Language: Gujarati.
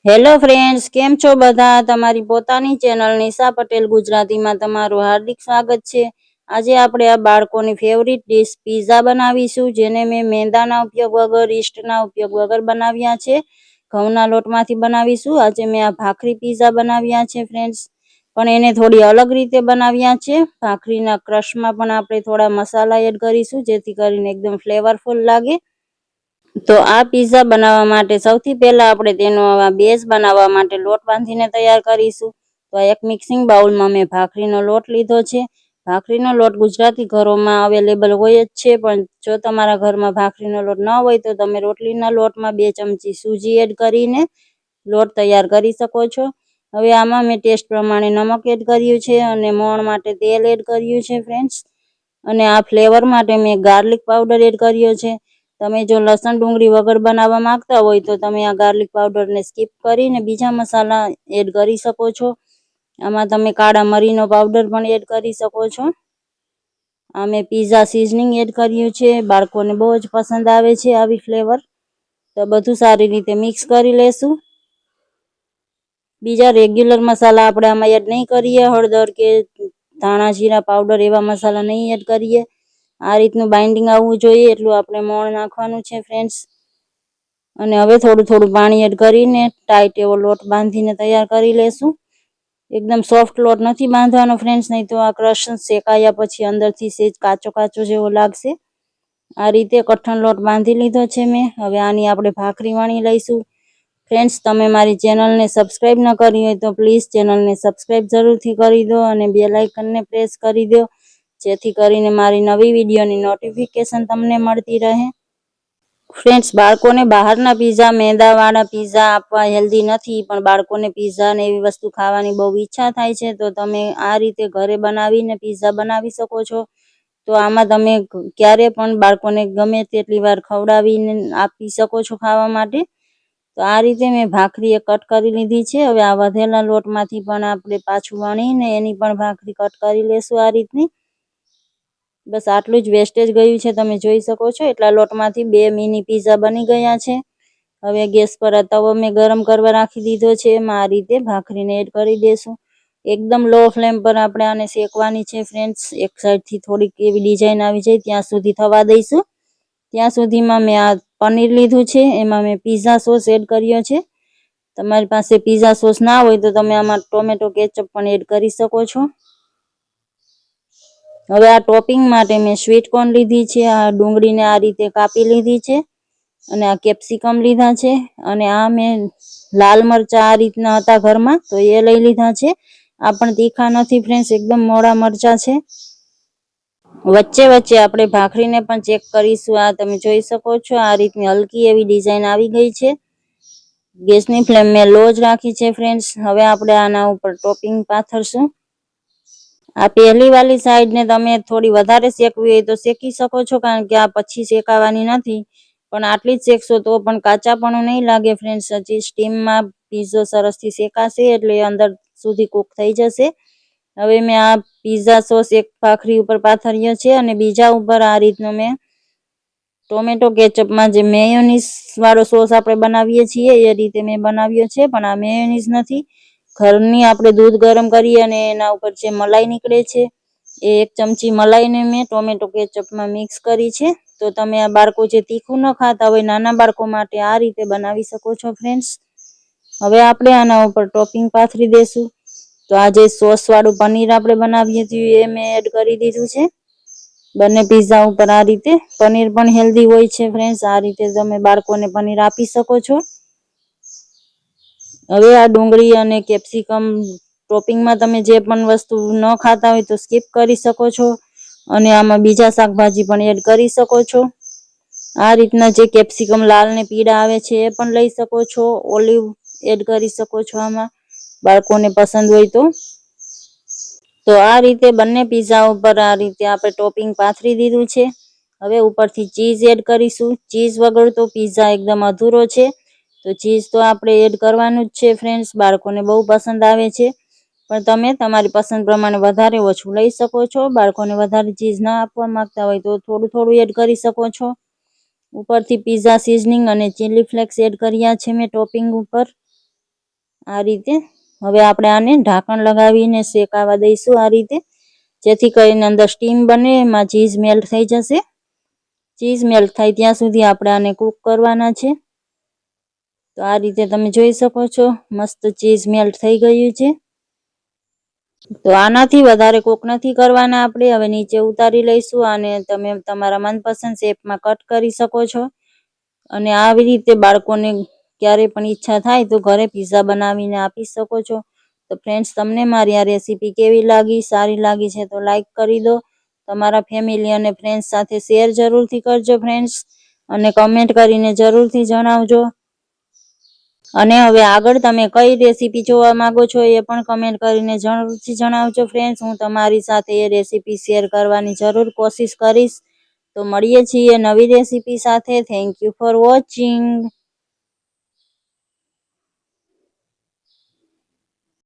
હેલો ફ્રેન્ડ્સ, કેમ છો બધા? તમારી પોતાની ચેનલ નિશા પટેલ ગુજરાતીમાં તમારું હાર્દિક સ્વાગત છે। આજે આપણે આ બાળકોની ફેવરિટ ડિશ પીઝા બનાવીશું, જેને મેં મેંદાના ઉપયોગ વગર, ઈસ્ટના ઉપયોગ વગર બનાવ્યા છે। ઘઉંના લોટમાંથી બનાવીશું। આજે મેં આ ભાખરી પીઝા બનાવ્યા છે ફ્રેન્ડ્સ, પણ એને થોડી અલગ રીતે બનાવ્યા છે। ભાખરીના ક્રશમાં પણ આપણે થોડા મસાલા એડ કરીશું, જેથી કરીને એકદમ ફ્લેવરફુલ લાગે। તો આ પીઝા બનાવવા માટે સૌથી પહેલા આપણે તેનો બેઝ બનાવવા માટે લોટ બાંધીને તૈયાર કરીશું। તો એક મિક્સિંગ બાઉલમાં મેં ભાખરીનો લોટ લીધો છે। ભાખરીનો લોટ ગુજરાતી ઘરોમાં અવેલેબલ હોય જ છે, પણ જો તમારા ઘરમાં ભાખરીનો લોટ ન હોય તો તમે રોટલીના લોટમાં 2 ચમચી સૂજી એડ કરીને લોટ તૈયાર કરી શકો છો। હવે આમાં મેં ટેસ્ટ પ્રમાણે નમક એડ કર્યું છે અને મોણ માટે તેલ એડ કર્યું છે ફ્રેન્ડ્સ। અને આ ફ્લેવર માટે મેં ગાર્લિક પાવડર એડ કર્યો છે। તમે જો લસણ ડુંગળી વગર બનાવવા માંગતા હોય તો તમે આ ગાર્લિક પાવડરને સ્કીપ કરીને બીજા મસાલા એડ કરી શકો છો। આમાં તમે કાળા મરીનો પાવડર પણ એડ કરી શકો છો। આ મેં પીઝા સિઝનિંગ એડ કર્યું છે, બાળકોને બહુ જ પસંદ આવે છે આવી ફ્લેવર। તો બધું સારી રીતે મિક્સ કરી લેશું। બીજા રેગ્યુલર મસાલા આપણે આમાં એડ નહીં કરીએ, હળદર કે ધાણા જીરા પાવડર એવા મસાલા નહીં એડ કરીએ। આ રીતનું બાઇન્ડિંગ આવવું જોઈએ એટલું આપણે મોણ નાખવાનું છે ફ્રેન્ડ્સ। અને હવે થોડું થોડું પાણી એડ કરીને ટાઈટ એવો લોટ બાંધીને તૈયાર કરી લેશું। એકદમ સોફ્ટ લોટ નથી બાંધવાનો ફ્રેન્ડ્સ, નહીં તો આ ક્રશ શેકાયા પછી અંદરથી સેજ કાચો કાચો જેવો લાગશે। આ રીતે કઠણ લોટ બાંધી લીધો છે મેં। હવે આની આપણે ભાખરી વણી લઈશું। ફ્રેન્ડ્સ, તમે મારી ચેનલને સબસ્ક્રાઈબ ન કરી હોય તો પ્લીઝ ચેનલને સબસ્ક્રાઈબ જરૂરથી કરી દો અને બેલ આઇકનને પ્રેસ કરી દો, જેથી કરીને મારી નવી વિડીયોની નોટિફિકેશન તમને મળતી રહે। ફ્રેન્ડ્સ, બાળકોને બહારના પીઝા, મેંદાવાળા પીઝા આપવા હેલ્ધી નથી, પણ બાળકોને પીઝા ને એવી વસ્તુ ખાવાની બહુ ઈચ્છા થાય છે, તો તમે આ રીતે ઘરે બનાવીને પીઝા બનાવી શકો છો। તો આમાં તમે ક્યારે પણ બાળકોને ગમે તેટલી વાર ખવડાવીને આપી શકો છો ખાવા માટે। તો આ રીતે મેં ભાખરી કટ કરી લીધી છે। હવે આ વધેલા લોટમાંથી પણ આપણે પાછું વણીને એની પણ ભાખરી કટ કરી લેશું આ રીતની। બસ આટલું જ વેસ્ટેજ ગયું છે, તમે જોઈ શકો છો। એટલા લોટમાંથી 2 મિની પીઝા બની ગયા છે। હવે ગેસ પર આ તવો મેં ગરમ કરવા રાખી દીધો છે। એમાં આ રીતે ભાખરીને એડ કરી દેશું। એકદમ લો ફ્લેમ પર આપણે આને શેકવાની છે ફ્રેન્ડ્સ। એક સાઈડથી થોડીક એવી ડિઝાઇન આવી જાય ત્યાં સુધી થવા દઈશું। ત્યાં સુધીમાં મેં આ પનીર લીધું છે, એમાં મેં પીઝા સોસ એડ કર્યો છે। તમારી પાસે પીઝા સોસ ના હોય તો તમે આમાં ટોમેટો કેચઅપ પણ એડ કરી શકો છો। હવે આ ટોપિંગ માટે મેં સ્વીટ કોર્ન લીધી છે, આ ડુંગળીને આ રીતે કાપી લીધી છે, અને આ કેપ્સિકમ લીધા છે, અને આ મેં લાલ મરચા આ રીતના હતા ઘરમાં તો એ લઈ લીધા છે। આ પણ તીખા નથી ફ્રેન્ડ્સ, એકદમ મોળા મરચા છે। વચ્ચે વચ્ચે આપણે ભાખરીને પણ ચેક કરીશું। આ તમે જોઈ શકો છો, આ રીતની હલકી એવી ડિઝાઇન આવી ગઈ છે। ગેસની ફ્લેમ મેં લો જ રાખી છે ફ્રેન્ડ્સ। હવે આપણે આના ઉપર ટોપિંગ પાથરશું। આ પહેલી વાલી સાઈડને તમે થોડી વધારે શેકવી હોય તો શેકી શકો છો, કારણ કે આ પછી શેકાવાની નથી, પણ આટલી જ શેકશો તો પણ કાચાપણું નહીં લાગે ફ્રેન્ડ્સ। હજી સ્ટીમમાં પીઝો સરસથી શેકાશે એટલે અંદર સુધી કૂક થઈ જશે। હવે મેં આ પીઝા સોસ એક ભાખરી ઉપર પાથર્યો છે, અને બીજા ઉપર આ રીતનો મેં ટોમેટો કેચઅપમાં જે મેયોનીઝ વાળો સોસ આપણે બનાવીએ છીએ એ રીતે મેં બનાવ્યો છે, પણ આ મેયોનીઝ નથી। ઘરની આપણે દૂધ ગરમ કરીએ અને એના ઉપર જે મલાઈ નીકળે છે, એ 1 ચમચી મલાઈને મેં ટોમેટો કેચઅપમાં મિક્સ કરી છે। તો તમે આ બાળકો જે તીખું ન ખાતા હોય, નાના બાળકો માટે આ રીતે બનાવી શકો છો ફ્રેન્ડ્સ। હવે આપણે આના ઉપર ટોપિંગ પાથરી દેશું। તો આ જે સોસ વાળું પનીર આપણે બનાવીએ છીએ એ મેં એડ કરી દીધું છે બંને પીઝા ઉપર। આ રીતે પનીર પણ હેલ્ધી હોય છે ફ્રેન્ડ્સ, આ રીતે તમે બાળકોને પનીર આપી શકો છો। હવે આ ડુંગળી અને કેપ્સિકમ ટોપિંગમાં તમે જે પણ વસ્તુ ન ખાતા હોય તો સ્કીપ કરી શકો છો, અને આમાં બીજા શાકભાજી પણ એડ કરી શકો છો। આ રીતના જે કેપ્સિકમ લાલ ને પીળા આવે છે એ પણ લઈ શકો છો। ઓલિવ એડ કરી શકો છો આમાં, બાળકોને પસંદ હોય તો। તો આ રીતે બંને પીઝા ઉપર આ રીતે આપણે ટોપિંગ પાથરી દીધું છે। હવે ઉપરથી ચીઝ એડ કરીશું। ચીઝ વગર તો પીઝા એકદમ અધૂરો છે, તો ચીઝ તો આપણે એડ કરવાનું જ છે ફ્રેન્ડ્સ। બાળકોને બહુ પસંદ આવે છે, પણ તમે તમારી પસંદ પ્રમાણે વધારે ઓછું લઈ શકો છો। બાળકોને વધારે ચીઝ ના આપવા માંગતા હોય તો થોડું થોડું એડ કરી શકો છો। ઉપરથી પીઝા સિઝનિંગ અને ચીલી ફ્લેક્સ એડ કર્યા છે મેં ટોપિંગ ઉપર। આ રીતે હવે આપણે આને ઢાંકણ લગાવીને શેકાવા દઈશું આ રીતે, જેથી કરીને અંદર સ્ટીમ બને, એમાં ચીઝ મેલ્ટ થઈ જશે. ચીઝ મેલ્ટ થાય ત્યાં સુધી આપણે આને કૂક કરવાના છે. તો આ રીતે તમે જોઈ શકો છો મસ્ત ચીઝ મેલ્ટ થઈ ગયું છે. તો આનાથી વધારે કૂક નથી કરવાના આપણે. હવે નીચે ઉતારી લઈશું અને તમે તમારા મનપસંદ શેપમાં કટ કરી શકો છો. અને આવી રીતે બાળકોને ક્યારે પણ ઈચ્છા થાય તો ઘરે પિઝા બનાવીને આપી શકો છો. તો ફ્રેન્ડ્સ, તમને મારી આ રેસીપી કેવી લાગી? સારી લાગી છે તો લાઈક કરી દો. તમારા ફેમિલી અને ફ્રેન્ડ્સ સાથે શેર જરૂરથી કરજો ફ્રેન્ડ્સ, અને કમેન્ટ કરીને જરૂરથી જણાવજો. અને હવે આગળ તમે કઈ રેસીપી જોવા માંગો છો એ પણ કમેન્ટ કરીને જરૂરથી જણાવજો ફ્રેન્ડ્સ. હું તમારી સાથે એ રેસીપી શેર કરવાની જરૂર કોશિશ કરીશ. તો મળીએ છીએ નવી રેસીપી સાથે. Thank you for watching.